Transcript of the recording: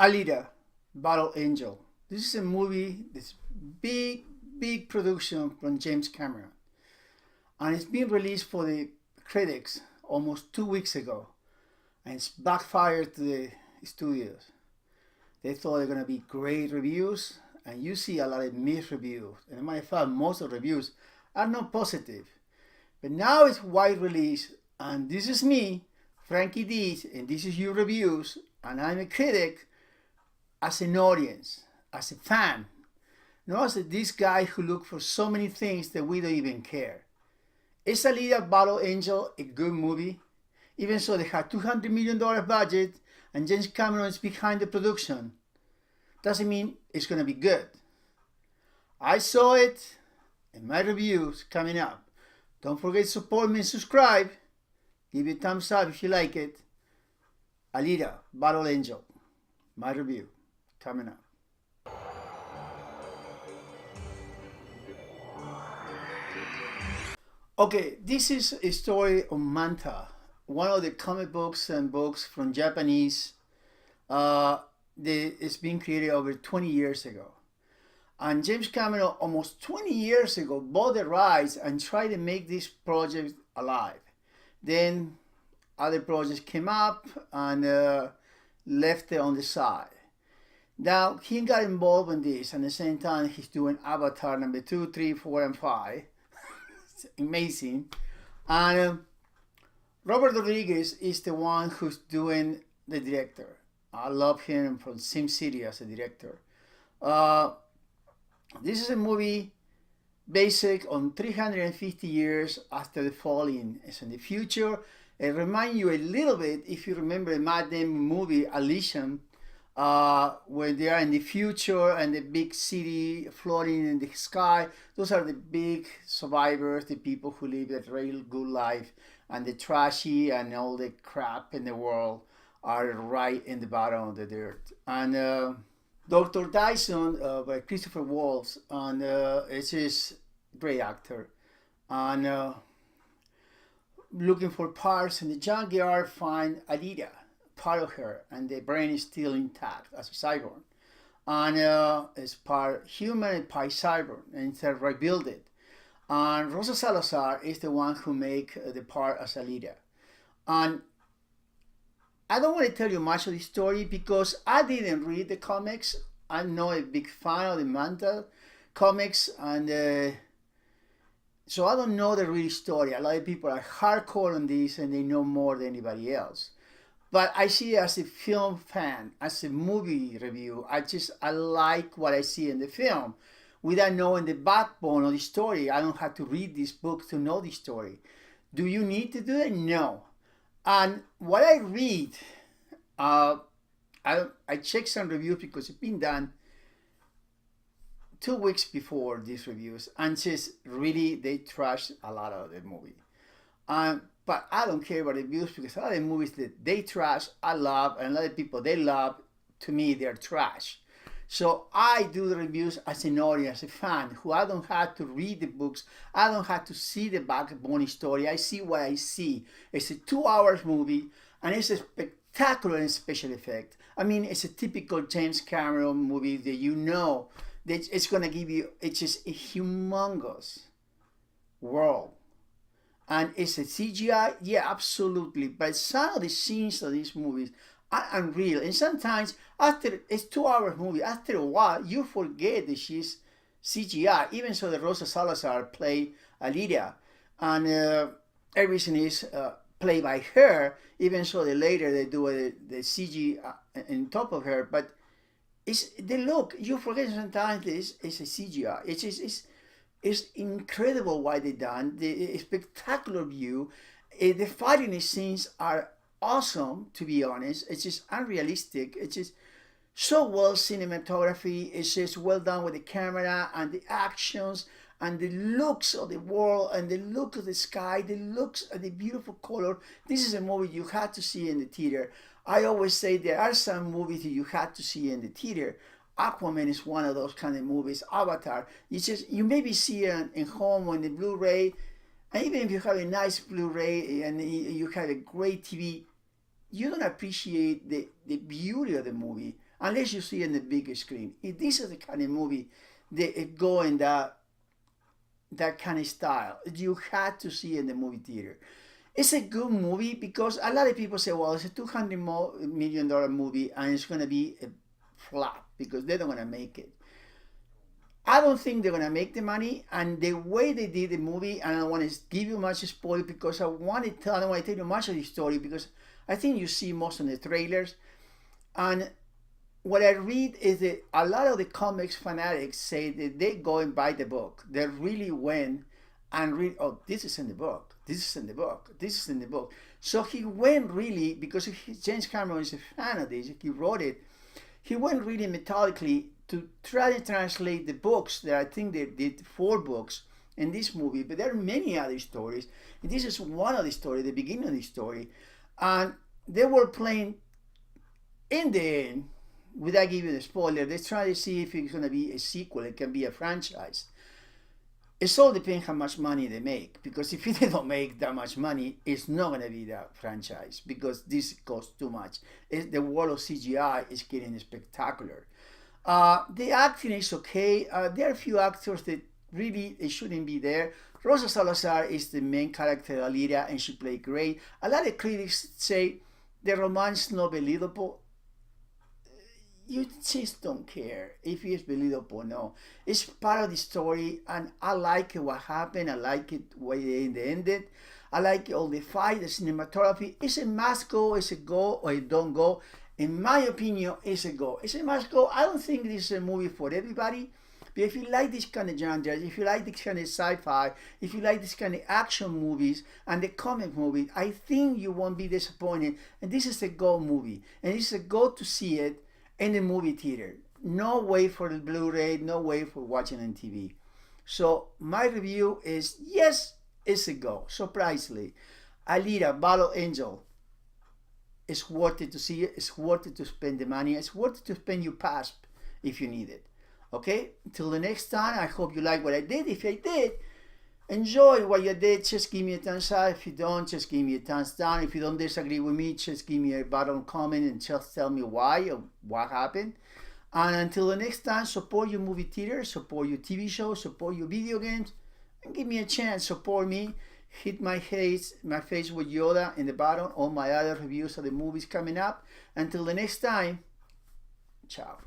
Alita, Battle Angel. This is a movie, this big production from James Cameron. And it's been released for the critics almost 2 weeks ago. And it's backfired to the studios. They thought they're going to be great reviews, and you see a lot of mixed reviews. And as a matter of fact, most of the reviews are not positive. But now it's wide release, and this is me, Frankie D, and this is your reviews, and I'm a critic as an audience, as a fan, not as this guy who look for so many things that we don't even care. Is Alita Battle Angel a good movie? Even so, they had $200 million budget and James Cameron is behind the production. Doesn't mean it's going to be good. I saw it, and my review's coming up. Don't forget to support me and subscribe. Give it a thumbs up if you like it. Alita Battle Angel, my review, coming up. Okay, this is a story of Manta, one of the comic books and books from Japanese. It's been created over 20 years ago. And James Cameron almost 20 years ago bought the rights and tried to make this project alive. Then other projects came up and left it on the side. Now he got involved in this, and at the same time he's doing Avatar number 2, 3, 4, and 5. It's amazing. And Robert Rodriguez is the one who's doing the director. I love him from SimCity as a director. This is a movie based on 350 years after the falling. It's in the future. It reminds you a little bit, if you remember the Matt Damon movie Alita, where they are in the future and the big city floating in the sky. Those are the big survivors, the people who live that real good life, and the trashy and all the crap in the world are right in the bottom of the dirt. And Dr. Dyson by Christopher Waltz, and it's his great actor. And looking for parts in the junkyard, find Alita, part of her, and the brain is still intact as a cyborg. And it's part human and part cyborg, and it's rebuild it. And Rosa Salazar is the one who make the part as Alita. And I don't want to tell you much of the story because I didn't read the comics. I'm not a big fan of the Manta comics, and so I don't know the real story. A lot of people are hardcore on this and they know more than anybody else. But I see it as a film fan, as a movie review. I like what I see in the film. Without knowing the backbone of the story, I don't have to read this book to know the story. Do you need to do it? No. And what I read, I checked some reviews because it's been done 2 weeks before these reviews, and just really they trash a lot of the movie. But I don't care about the reviews because a lot of the movies that they trash, I love, and a lot of people they love, to me they're trash. So I do the reviews as an audience, as a fan, who I don't have to read the books, I don't have to see the backbone story, I see what I see. It's a 2 hour movie, and it's a spectacular in special effect. I mean, it's a typical James Cameron movie that you know that it's going to give you, it's just a humongous world. And it's a CGI, yeah, absolutely. But some of the scenes of these movies are unreal. And sometimes after it's 2 hour movie, after a while, you forget that she's CGI. Even so, the Rosa Salazar play Alita, and everything is played by her. Even so, later they do the CG on top of her. But it's the look. You forget sometimes this is a CGI. It's incredible what they done. The spectacular view. The fighting scenes are awesome, to be honest. It's just unrealistic. It's just so well cinematography. It's just well done with the camera and the actions and the looks of the world and the look of the sky, the looks of the beautiful color. This is a movie you had to see in the theater. I always say there are some movies that you had to see in the theater. Aquaman is one of those kind of movies. Avatar, you maybe see it in home on the Blu-ray, and even if you have a nice Blu-ray and you have a great TV, you don't appreciate the beauty of the movie unless you see it in the big screen. If this is the kind of movie that it go in that kind of style, you had to see it in the movie theater. It's a good movie because a lot of people say, well, it's a $200 million movie and it's going to be a flop because they're not going to make it. I don't think they're gonna make the money, and the way they did the movie, and I don't want to give you much spoil because I don't want to tell you much of the story because I think you see most of the trailers. And what I read is that a lot of the comics fanatics say that they go and buy the book. They really went and read, oh, this is in the book, this is in the book, this is in the book. So he went really, because James Cameron is a fan of this, he wrote it, he went really methodically to try to translate the books. That I think they did 4 books in this movie, but there are many other stories. And this is one of the stories, the beginning of the story. And they were playing, in the end, without giving you the spoiler, they try to see if it's going to be a sequel, it can be a franchise. It all depends how much money they make, because if they don't make that much money, it's not going to be that franchise, because this costs too much. The world of CGI is getting spectacular. The acting is okay. There are a few actors that really they shouldn't be there. Rosa Salazar is the main character, Alita, and she played great. A lot of critics say the romance is not believable. You just don't care if it's believable or no. It's part of the story, and I like it what happened. I like it where they ended. I like all the fight, the cinematography. It's a must go, it's a go, or it don't go. In my opinion, it's a go. It's a must go. I don't think this is a movie for everybody. But if you like this kind of genre, if you like this kind of sci-fi, if you like this kind of action movies and the comic movies, I think you won't be disappointed. And this is a go movie. And it's a go to see it in the movie theater. No way for the Blu-ray, no way for watching on TV. So my review is, yes, it's a go. Surprisingly, Alita, Battle Angel, it's worth it to see it. It's worth it to spend the money. It's worth it to spend your pass if you need it. Okay? Till the next time, I hope you like what I did. If I did, enjoy what you did. Just give me a thumbs up. If you don't, just give me a thumbs down. If you don't disagree with me, just give me a bottom comment and just tell me why or what happened. And until the next time, support your movie theater, support your TV shows, support your video games, and give me a chance. Support me. Hit my face with Yoda in the bottom. All my other reviews of the movies coming up. Until the next time, ciao.